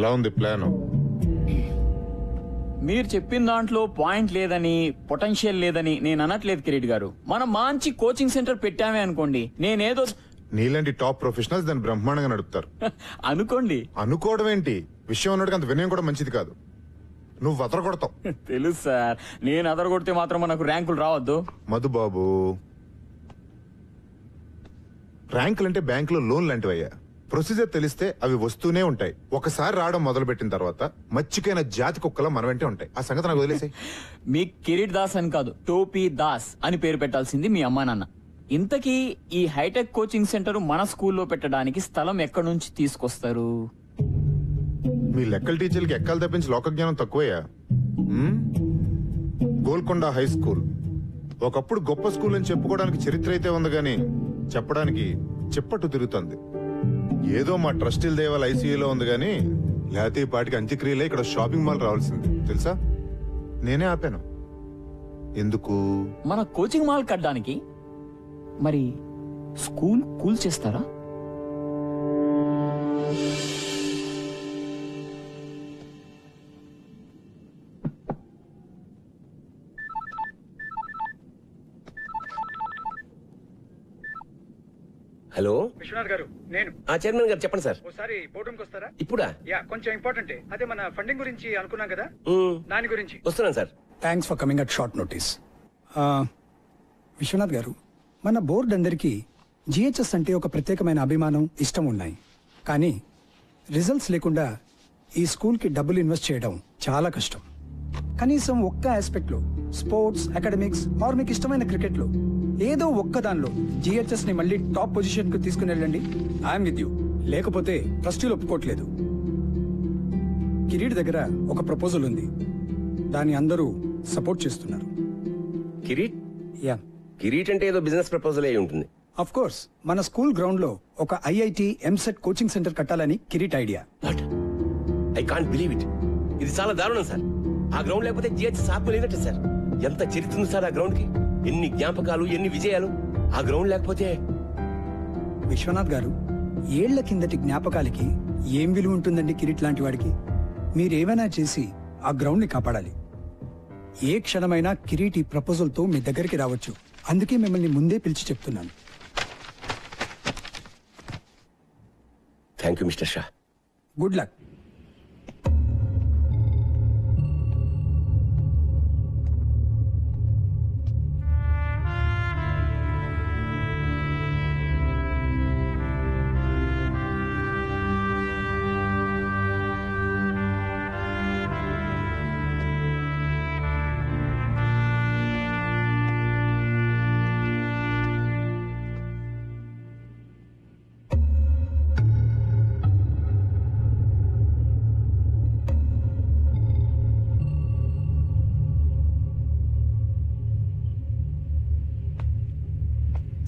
ఎలా ఉంది ప్లాన్? మీరు చెప్పిన దాంట్లో పాయింట్ లేదని, పొటెన్షియల్ లేదని నేను అనట్లేదు కిరీట్ గారు. మనం మంచి కోచింగ్ సెంటర్ పెట్టామే అనుకోండి, నేనేదో నీలాంటి టాప్ ప్రొఫెషనల్స్ దాన్ని బ్రహ్మాండంగా నడుపుతారు. అనుకోండి. అనుకోవడం ఏంటి, విషయం ఉన్నట్టుగా అంత వినయం కూడా మంచిది కాదు. నువ్వు అదరగొడతావు. తెలుసు సార్, నేను అదరగొడితే మాత్రం మనకు ర్యాంకులు రావద్దు. మధుబాబు, ర్యాంకులు అంటే బ్యాంకులో లోన్ లాంటివయ్యా. ప్రొసీజర్ తెలిస్తే అవి వస్తూనే ఉంటాయి. ఒకసారి రావడం మొదలు పెట్టిన తర్వాత మచ్చికైన జాతి కుక్కలా మన వెంటే ఉంటాయి. ఆ సంగతి నాకు వదిలేసాయి. మీ కిరీట్ దాస్ అని కాదు, టోపీ దాస్ అని పేరు పెట్టాల్సింది మీ అమ్మా నాన్న. ఇంతకీ ఈ హైటెక్ కోచింగ్ సెంటర్ మన స్కూల్లో పెట్టడానికి స్థలం ఎక్కడి నుంచి తీసుకొస్తారు? మీ లెక్కల టీచర్లకి ఎక్కలు తప్పించి లోక జ్ఞానం తక్కువయ్యా. గోల్కొండ హై స్కూల్ ఒకప్పుడు గొప్ప స్కూల్ అని చెప్పుకోవడానికి చరిత్ర అయితే ఉంది గాని చెప్పడానికి చెప్పట్టు తిరుగుతుంది. ఏదో మా ట్రస్టీల దేవాల ఐసీయూలో ఉంది గాని లేకపోతే ఈ పాటికి అంత్యక్రియలే ఇక్కడ షాపింగ్ మాల్ రావాల్సింది తెలుసా. నేనే ఆపాను. ఎందుకు? మన కోచింగ్ మాల్ కట్టడానికి. మరి స్కూల్ కూల్ చేస్తారా? హలో విశ్వనాథ్ గారు, నేను చైర్మన్ గారు చెప్పండి సార్. ఒకసారి బోర్డు రూమ్కి వస్తారా? ఇప్పుడా? యా, కొంచెం ఇంపార్టెంట్. అదే మన ఫండింగ్ గురించి అనుకున్నాం కదా, దాని గురించి. వస్తున్నాను sir. Thanks for coming at short notice. Vishwanath garu, మన బోర్డు అందరికీ జిహెచ్ఎస్ అంటే ఒక ప్రత్యేకమైన అభిమానం, ఇష్టం ఉన్నాయి. కానీ రిజల్ట్స్ లేకుండా ఈ స్కూల్కి డబ్బులు ఇన్వెస్ట్ చేయడం చాలా కష్టం. కనీసం ఒక్క ఆస్పెక్ట్లో, స్పోర్ట్స్, అకాడమిక్స్ ఆర్ మీకు ఇష్టమైన క్రికెట్లో ఏదో ఒక్క దానిలో జిహెచ్ఎస్ ని మళ్ళీ టాప్ పొజిషన్ కు తీసుకుని వెళ్ళండి. I'm with you. లేకపోతే ట్రస్టీలు ఒప్పుకోవట్లేదు. కిరీట్ దగ్గర ఒక ప్రపోజల్ ఉంది, దాన్ని అందరూ సపోర్ట్ చేస్తున్నారు. కిరీట్? యా, కిరీట్ అంటే ఏదో బిజినెస్ ప్రపోజల్ అయి ఉంటుంది. Of course. మన స్కూల్ గ్రౌండ్ లో ఒక ఐఐటి ఎంసెట్ కోచింగ్ సెంటర్ కట్టాలని Kireet idea. What? I can't believe it. ఇది చాలా దారుణం సార్. ఆ గ్రౌండ్ లేకపోతే జిహెచ్ఎస్ ఆత్మ లేనట్టు సార్. ఎంత చరిత్ర ఉంది సార్ ఆ గ్రౌండ్ కి. ఎన్ని జ్ఞాపకాలు, ఎన్ని విజయాలు. ఆ గ్రౌండ్ లేకపోతే. విశ్వనాథ్ గారు, ఏళ్ల కిందటి జ్ఞాపకాలకి ఏం విలువ ఉంటుందండి కిరీట్ లాంటి వాడికి? మీరేమైనా చేసి ఆ గ్రౌండ్ ని కాపాడాలి. ఏ క్షణమైనా కిరీట్ ఈ ప్రపోజల్ తో మీ దగ్గరికి రావచ్చు. అందుకే మిమ్మల్ని ముందే పిలిచి చెప్తున్నాను. Thank you mister Shah. Good luck.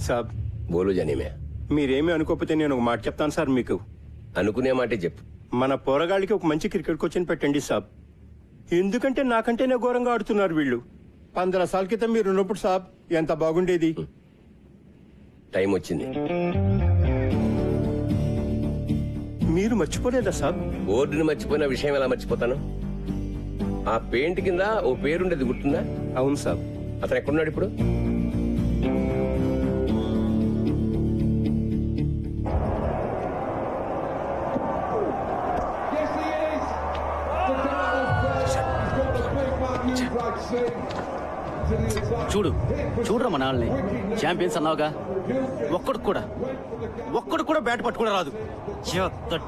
సాబ్, బోలు జనీమే. మీరేమీ అనుకోకపోతే నేను ఒక మాట చెప్తాను సార్ మీకు. అనుకునే మాటే చెప్పు. మన పోరగాళ్ళకి ఒక మంచి క్రికెట్ కోచింగ్ పెట్టండి సాబ్. ఎందుకంటే నాకంటేనే ఘోరంగా ఆడుతున్నారు వీళ్ళు. 15 సార్ల క్రితం మీరు ఉన్నప్పుడు సాబ్ ఎంత బాగుండేది. టైం వచ్చింది. మీరు మర్చిపోలేదా సాబ్? బోర్డుని మర్చిపోయిన విషయం ఎలా మర్చిపోతాను? ఆ పెయింట్ కింద ఓ పేరుండేది గుర్తుందా? అవును సాబ్. అతను ఎక్కడున్నాడు ఇప్పుడు? చూడరా మన వాళ్ళని. ఛాంపియన్స్ అన్నావుగా, ఒక్కడు కూడా బ్యాట్ పట్టుకోవడం రాదు.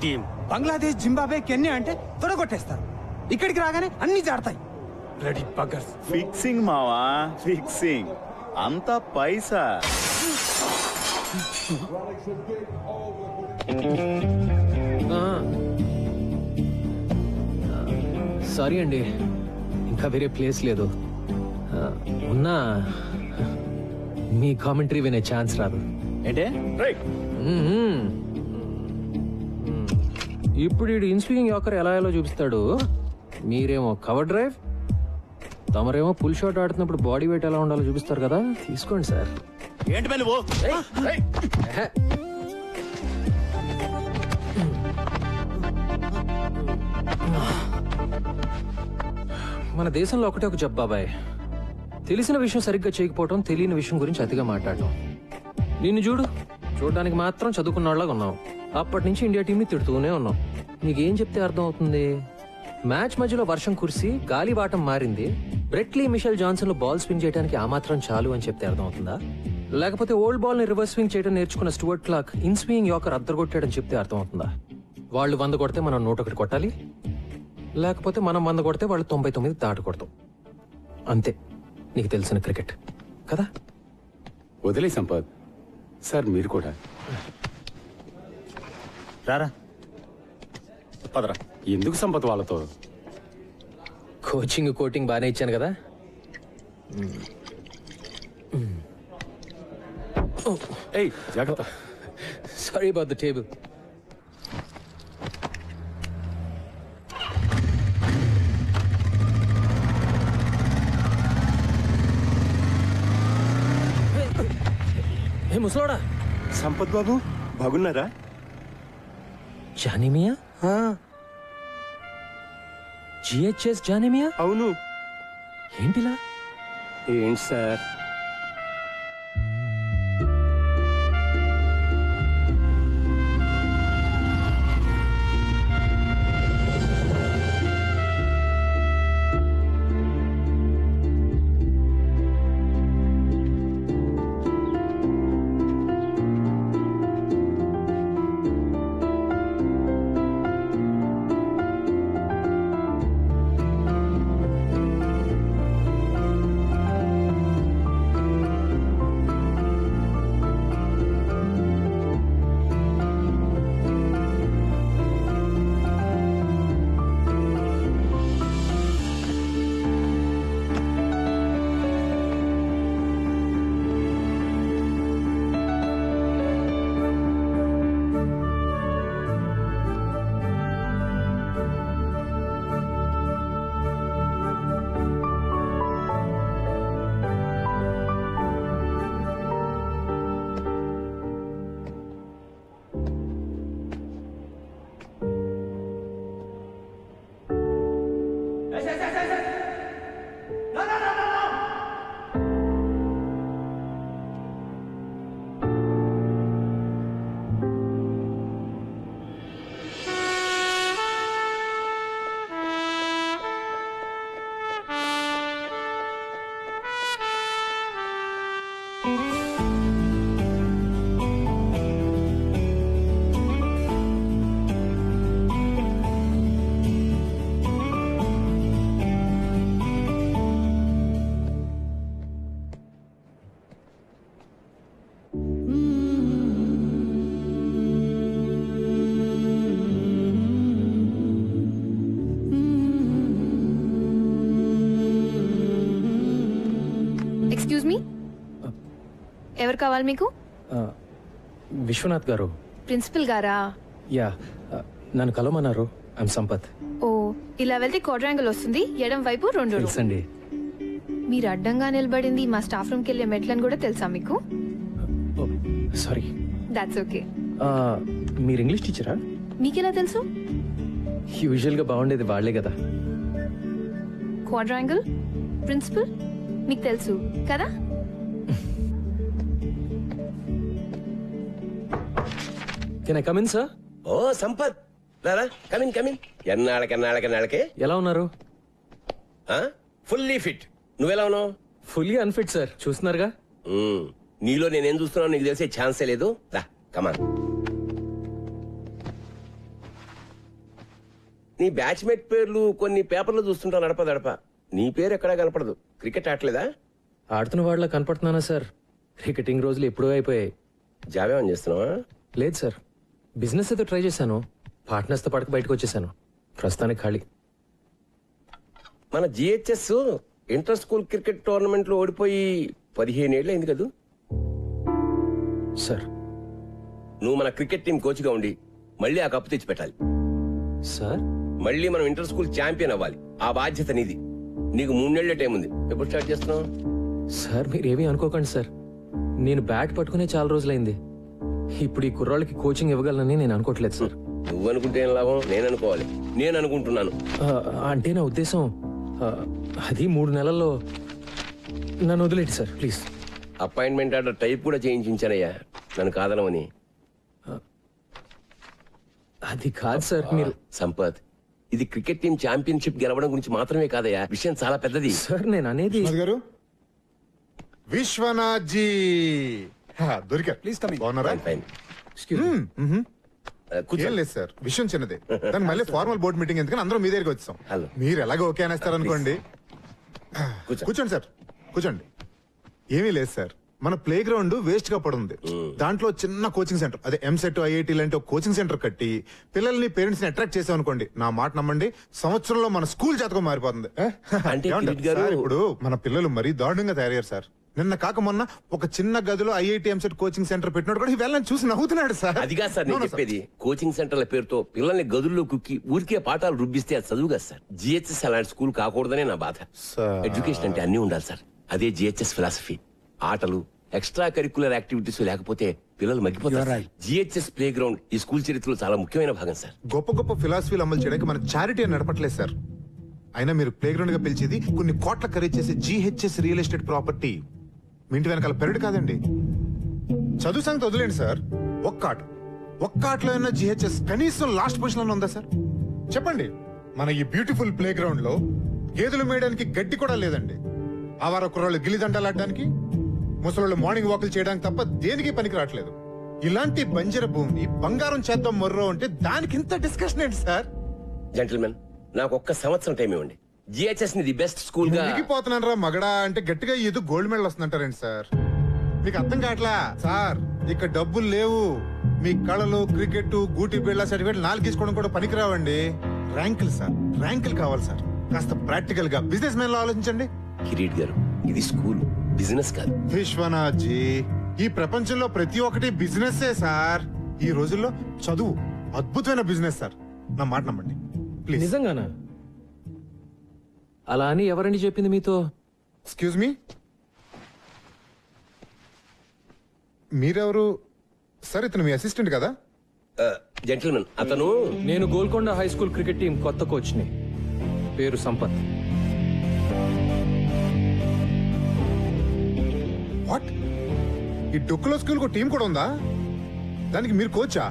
టీం బంగ్లాదేశ్, జింబాబే, కెన్యా అంటే తొడగొట్టేస్తారు. ఇక్కడికి రాగానే అన్ని జాడతాయి. ఫిక్సింగ్ మావా, ఫిక్సింగ్. అంతా పైసా. సారీ అండి, ఇంకా వేరే ప్లేస్ లేదు. ఉన్నా మీ కామెంటరీ వినే ఛాన్స్ రాదు. ఏంటే? ఇప్పుడు వీడు ఇన్స్వింగ్ యాకర్ ఎలా ఎలా చూపిస్తాడు. మీరేమో కవర్ డ్రైవ్, తమరేమో పుల్ షాట్ ఆడుతున్నప్పుడు బాడీ వెయిట్ ఎలా ఉండాలో చూపిస్తారు కదా. తీసుకోండి సార్. ఏంటి పని నువ్వు? మన దేశంలో ఒకటే ఒక జబ్బు బాబాయ్, తెలిసిన విషయం సరిగ్గా చేయకపోవటం, తెలియని విషయం గురించి అతిగా మాట్లాడటం. నిన్ను చూడడానికి మాత్రం చదువుకున్న వాళ్ళగా ఉన్నావు. అప్పటి నుంచి ఇండియా టీంని తిడుతూనే ఉన్నావు. నీకేం చెప్తే అర్థం అవుతుంది? మ్యాచ్ మధ్యలో వర్షం కురిసి గాలి వాటం మారింది, Brett Lee Mitchell Johnson ball swing చేయడానికి ఆ మాత్రం చాలు అని చెప్తే అర్థం అవుతుందా? లేకపోతే ఓల్డ్ బాల్ ని రివర్స్ స్వింగ్ చేయడం నేర్చుకున్న Stuart Clark in swing yorker అద్దరగొట్టాడని చెప్తే అర్థం అవుతుందా? వాళ్ళు 100 కొడితే మనం 101 కొట్టాలి, లేకపోతే మనం 100 కొడితే వాళ్ళు 99 దాటి కొడతాం. అంతే నీకు తెలిసిన క్రికెట్ కదా. వదిలే సంపత్ సార్, మీరు కూడా రారా పదరా. ఎందుకు సంపత్ వాళ్ళతో? కోచింగ్ కోటింగ్ బాగానే ఇచ్చాను కదా. ఏయ్ జాగ్రత్త. Sorry about the table. ఏ ముసలోడా, సంపత్ బాబు బాగున్నారా? జానిమియా? జిహెచ్ఎస్ జానిమియా? అవును. ఏంటిలా? ఏంటి సార్? ఎక్స్క్యూజ్ మీ, ఎవరు కావాలి మీకు? విశ్వనాథ్ గారు. ప్రిన్సిపల్ గారా? యా, నన్ను కలవమన్నారు. ఐమ్ సంపత్. ఓ, ఇలా వెళ్తే క్వాడ్రాంగిల్ వస్తుంది, ఎడం వైపు 2 రూమ్. తెలుసండి. మీరు అడ్డంగా నిలబడింది మా స్టాఫ్ రూమ్ కి వెళ్ళే మెట్లని కూడా తెలుసా మీకు? సారీ. That's okay. మీరు ఇంగ్లీష్ టీచరా? మీకెలా తెలుసు? యూజువల్ గా బాగుండేది వాళ్ళే కదా. క్వాడ్రాంగిల్, ప్రిన్సిపల్ మీకు తెలుసు కదా? Can I come in sir? Oh Sampath, రారా, కమిన్ కమిన్. ఎన్నాళ్ళకే ఎలా ఉన్నారు? Fully fit. నువ్వెలా ఉన్నావు? ఫుల్లీ అన్ఫిట్ సార్, చూస్తున్నారుగా. నీలో నేనేం చూస్తున్నావు నీకు తెలిసే ఛాన్సే లేదు. రా కమాన్. నీ బ్యాచ్మేట్ పేర్లు కొన్ని పేపర్లు చూస్తుంటా నడప. నీ పేరు ఎక్కడా కనపడదు. క్రికెట్ ఆడలేదా? ఆడుతున్న వాళ్ళ కనపడుతున్నానా సార్? క్రికెటింగ్ రోజులు ఎప్పుడూ అయిపోయాయి. జాబ్ ఏమని చేస్తున్నావా? లేదు సార్, బిజినెస్ ఏదో ట్రై చేశాను. పార్ట్నర్స్ తో పడక బయటకు వచ్చేసాను. ప్రస్తుతానికి ఖాళీ. మన GHS inter school cricket tournament లో ఓడిపోయి 15 ఏళ్ళు అయింది కదా సార్. నువ్వు మన క్రికెట్ టీం కోచ్ గా ఉండి మళ్ళీ ఆ కప్పు తెచ్చి పెట్టాలి సార్. మళ్ళీ మనం ఇంటర్ స్కూల్ ఛాంపియన్ అవ్వాలి. ఆ బాధ్యత నీది. నీకు 3 నెలల టైం ఉంది. ఎప్పుడు స్టార్ట్ చేస్తున్నావు? సార్ మీరేమీ అనుకోకండి సార్, నేను బ్యాట్ పట్టుకునే చాలా రోజులైంది. ఇప్పుడు ఈ కుర్రాళ్ళకి కోచింగ్ ఇవ్వగలనని నేను అనుకోవట్లేదు సార్. నువ్వు అనుకుంటే ఏం లాభం, నేను అనుకోవాలి. నేను అనుకుంటున్నాను. అంటే నా ఉద్దేశం అది 3 నెలల్లో నన్ను వదిలేండి sir please. Appointment order type కూడా చేయించానయ్యా, నన్ను కాదనమని. అది కాదు సార్. మీరు సంపత్, ఇది క్రికెట్ టీం ఛాంపియన్షిప్ గెలవడం గురించి మాత్రమే కాదయ్యా, విషయం చాలా పెద్దది. సార్ నేను అనేది గారు విశ్వనాథ్ జీ దొరికారు. Please come in. బాగున్నారా? ఫైన్. ఏం లేదు సార్, విషయం చిన్నదే. దానికి మళ్ళీ ఫార్మల్ బోర్డ్ మీటింగ్ ఎందుకని అందరూ మీ దగ్గరికి వచ్చాం. హలో. మీరు ఎలాగో ఓకే అనేస్తారు అనుకోండి. కూర్చోండి సార్, కూర్చోండి. ఏమీ లేదు సార్, మన ప్లే గ్రౌండ్ వేస్ట్ గా పడుంది. దాంట్లో చిన్న కోచింగ్ సెంటర్, అదే ఎంసెట్ ఐఐటి లాంటి ఒక కోచింగ్ సెంటర్ కట్టి పిల్లల్ని పేరెంట్స్ ని అట్రాక్ట్ చేసాం అనుకోండి, నా మాట నమ్మండి, సంవత్సరంలో మన స్కూల్ జాతకం మారిపోతుంది. అంటే ఏమంటారు? కిరీట్ గారు- సార్, ఇప్పుడు మన పిల్లలు మరీ దారుణంగా తయారయ్యారు సార్. నిన్న కాక మొన్న ఒక చిన్న గదిలో ఐఐటి ఎంసెట్ కోచింగ్ సెంటర్ పెట్టినట్టు కూడా వెళ్ళని చూసి నవ్వుతున్నాడు సార్. అదిగా సార్ నేను చెప్పేది. కోచింగ్ సెంటర్ల పేరుతో పిల్లల్ని గదుల్లో కుక్కి ఊరికే పాఠాలు రుబ్బిస్తే అది చదువు కదా సార్. జిహెచ్ఎస్ అలాంటి స్కూల్ కాకూడదనే నా బాధ. సార్. ఎడ్యుకేషన్ అంటే అన్ని ఉండాలి సార్, అదే జిహెచ్ఎస్ ఫిలాసఫీ. ఆటలు, ఎక్స్ట్రా కరిక్యులర్ యాక్టివిటీస్ లేకపోతే పిల్లలు మగ్గిపోతారు. జిహెచ్ఎస్ ప్లే గ్రౌండ్ ఈ స్కూల్ చరిత్రలో చాలా ముఖ్యమైన భాగం సార్. గొప్ప గొప్ప ఫిలాసఫీలు అమలు చేయడానికి మన చారిటీ అని నడపట్లేదు సార్. అయినా మీరు ప్లే గ్రౌండ్ గా పిలిచేది కొన్ని కోట్ల ఖరీదు చేసే జిహెచ్ఎస్ రియల్ ఎస్టేట్ ప్రాపర్టీ. మీ ఇంటి వెనకాల పెరడు కాదండి. చదువు సంగతి వదిలేండి సార్, ఒక్క ఆటలో ఉన్న జిహెచ్ఎస్ కనీసం లాస్ట్ పొజిషన్ లో ఉందా సార్? చెప్పండి. మన ఈ బ్యూటిఫుల్ ప్లే గ్రౌండ్ లో గేదెలు మేయడానికి గడ్డి కూడా లేదండి. ఆవార కుర్రాళ్ళు గిల్లిదండలాడడానికి, ముసలోళ్ళు మార్నింగ్ వాకులు చేయడానికి తప్ప దేనికి పనికి రావట్లేదు. ఇలాంటి బంజర భూమిని బంగారం చేద్దాం మొర్రో అంటే దానికి ఇంత డిస్కషన్ ఏంటి సార్? జెంటిల్మెన్, నాకు ఒక్క సంవత్సరం టైం ఇవ్వండి. జిహెచ్ఎస్ ని ది బెస్ట్ స్కూల్ గా. దిగిపోతున్నాను రా మగడా అంటే గట్టిగా ఏదో గోల్డ్ మెడల్ వస్తుందంటారండి సార్. మీకు అర్థం కావట్లా సార్, ఇక్కడ డబ్బులు లేవు. మీ కళలు, క్రికెట్, గూటి బిళ్ళ సర్టిఫికేట్ 4 తీసుకోవడం కూడా పనికిరావండి. ర్యాంకులు సార్, ర్యాంకులు కావాలి సార్. కాస్త ప్రాక్టికల్ గా బిజినెస్ మ్యాన్ లో ఆలోచించండి. కిరీట్ గారు, ఇది స్కూల్, బిజినెస్ కాదు. విశ్వనాథ్ జీ, ఈ ప్రపంచంలో ప్రతి ఒక్కటి బిజినెస్ సార్. ఈ రోజుల్లో చదువు అద్భుతమైన బిజినెస్ సార్, నా మాట నమ్మండి ప్లీజ్. నిజంగానా? అలా అని ఎవరండి చెప్పింది మీతో? ఎక్స్క్యూజ్ మీ, మీరెవరు సార్? ఇతను మీ అసిస్టెంట్ కదా? జెంటిల్మెన్, అతను నేను Golconda high school cricket team కొత్త కోచ్ని. పేరు సంపత్. వాట్? ఈ డొక్కులో స్కూల్ కు టీం కూడా ఉందా? దానికి మీరు కోచా?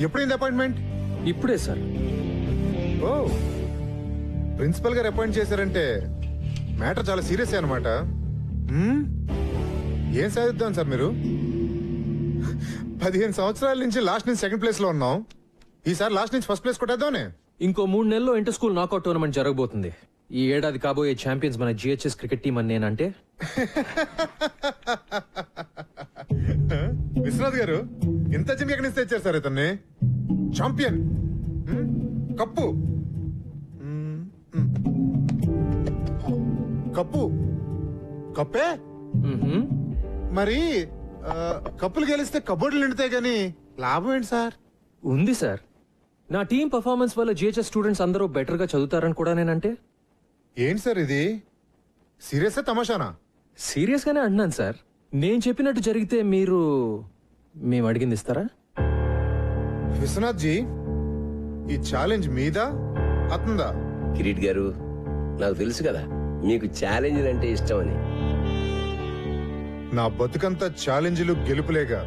ఎప్పుడైంది అపాయింట్మెంట్? ఇప్పుడే సార్. ఓ, ప్రిన్సిపల్ గారు అపాయింట్ చేశారంటే మ్యాటర్ చాలా సీరియస్ అనమాట. ఏం సాధిద్దాం సార్ మీరు? 15 సంవత్సరాల నుంచి లాస్ట్ నుంచి సెకండ్ ప్లేస్ లో ఉన్నాం. ఈసారి లాస్ట్ నుంచి ఫస్ట్ ప్లేస్ కొట్టేద్దామనే. ఇంకో 3 నెలల్లో ఇంటర్ స్కూల్ నాకౌట్ టోర్నమెంట్ జరగబోతుంది. ఈ ఏడాది కాబోయే ఛాంపియన్స్ మన జిహెచ్ఎస్ క్రికెట్ టీం అని నేనంటే. విశ్వనాథ్ గారు, ఇంత చిన్న ఎక్కడి నుంచి తెచ్చారు సార్ ఇతన్ని? ఛాంపియన్, కప్పు, కప్పు, కప్పే మరి. కప్పులు గెలిస్తే కబోర్డులు నిండుతాయి గానీ లాభం ఏంటి సార్? ఉంది సార్. నా టీం పర్ఫార్మెన్స్ వల్ల జిహెచ్ఎస్ స్టూడెంట్స్ అందరూ బెటర్ గా చదువుతారని కూడా నేనంటే. ఏంటి సార్ ఇది? సీరియస్ తమాషానా? సీరియస్ గానే అంటున్నాను సార్. నేను చెప్పినట్టు జరిగితే మేము అడిగింది ఇస్తారా? విశ్వనాథ్ జీ, ఈ ఛాలెంజ్ మీదా అతందా? కిరీట్ గారు, నాకు తెలుసు కదా మీకు ఛాలెంజ్ అంటే ఇష్టం అని. నా బతుకంతా ఛాలెంజ్లు గెలుపులేగా.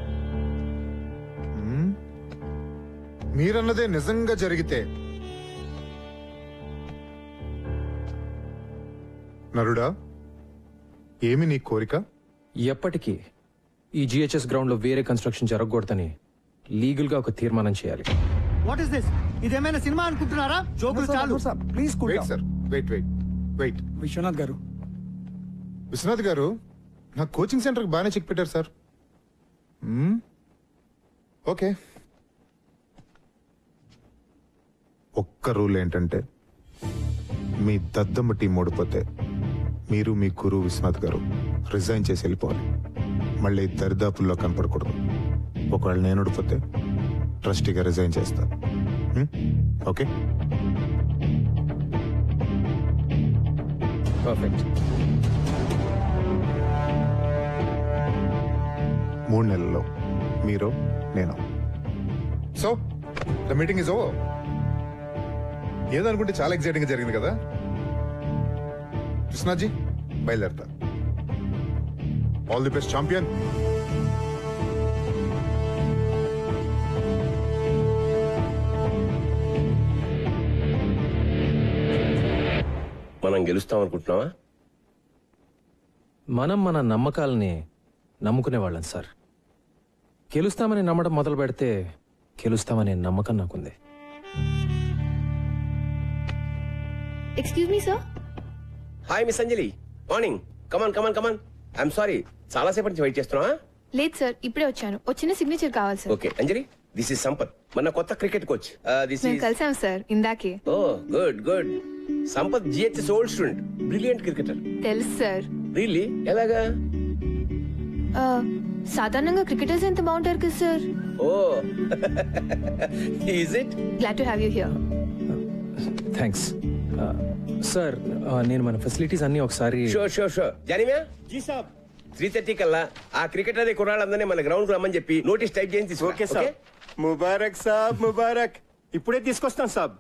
మీరన్నదే నిజంగా జరిగితే నరుడా, ఏమి నీ కోరిక? ఎప్పటికీ ఈ జిహెచ్ఎస్ గ్రౌండ్ లో వేరే కన్స్ట్రక్షన్ జరగకూడదని లీగల్ గా ఒక తీర్మానం చేయాలి. What is this? ఇదేమైనా సినిమా అనుకుంటున్నారా? జోకులు చాలు. Please wait sir, wait. Vishwanath garu, Vishwanath గారు, నా కోచింగ్ సెంటర్కి బాగానే చెక్ పెట్టారు సార్. ఓకే. ఒక్క రూల్ ఏంటంటే, మీ దద్దమ్మ టీం ఓడిపోతే మీరు మీ గురువు విశ్వనాథ్ గారు రిజైన్ చేసి వెళ్ళిపోవాలి. మళ్ళీ దరిదాపుల్లో కనపడకూడదు. ఒకవేళ నేను ఓడిపోతే ట్రస్టీగా రిజైన్ చేస్తా. ఓకే? పర్ఫెక్ట్. 3 నెలల్లో మీరు, నేను. So the meeting is over. ఏదనుకుంటే చాలా ఎక్సైటింగ్ గా జరిగింది కదా. కృష్ణాజీ బయలుదేరతా. All the best champion. మనం గెలుస్తాం అనుకుంటున్నావా? మనం మన నమ్మకాలని నమ్ముకునే వాళ్ళం సార్. గెలుస్తామని నమ్మడం మొదలు పెడితే గెలుస్తామనే నమ్మకం నాకుంది. Excuse me sir. Hi miss Anjali, morning. Come on come on come on. I'm sorry, చాలా సేపటి నుంచి వెయిట్ చేస్తున్నా. లేదు సార్, ఇప్పుడే వచ్చాను. వచ్చిన సిగ్నేచర్ కావాలి sir. Okay Anjali, this is Sampath, మన కొత్త క్రికెట్ కోచ్. దిస్ మేము ఇస్ కలిసాం సార్ ఇందాకే. Oh good good. Sampath GHS old student, brilliant cricketer. తెలుసు సార్. రియల్లీ? ఎలాగా? సాధారణంగా క్రికెటర్స్ ఎంత బాగుంటారు కదా sir. Oh is it? Glad to have you here. Thanks sir. నేను మన ఫెసిలిటీస్ అన్ని ఒకసారి. Sure sure sure. జానివా జీ సాబ్. 3:30 కల్లా ఆ క్రికెటర్ కుర్రాళ్ళందరినీ మన గ్రౌండ్ కు రమ్మని చెప్పి నోటీస్ టైప్ చేసి ఓకే సాబ్. ముబారక్ సాబ్, ముబారక్. ఇప్పుడే తీసుకొస్తాను సాబ్.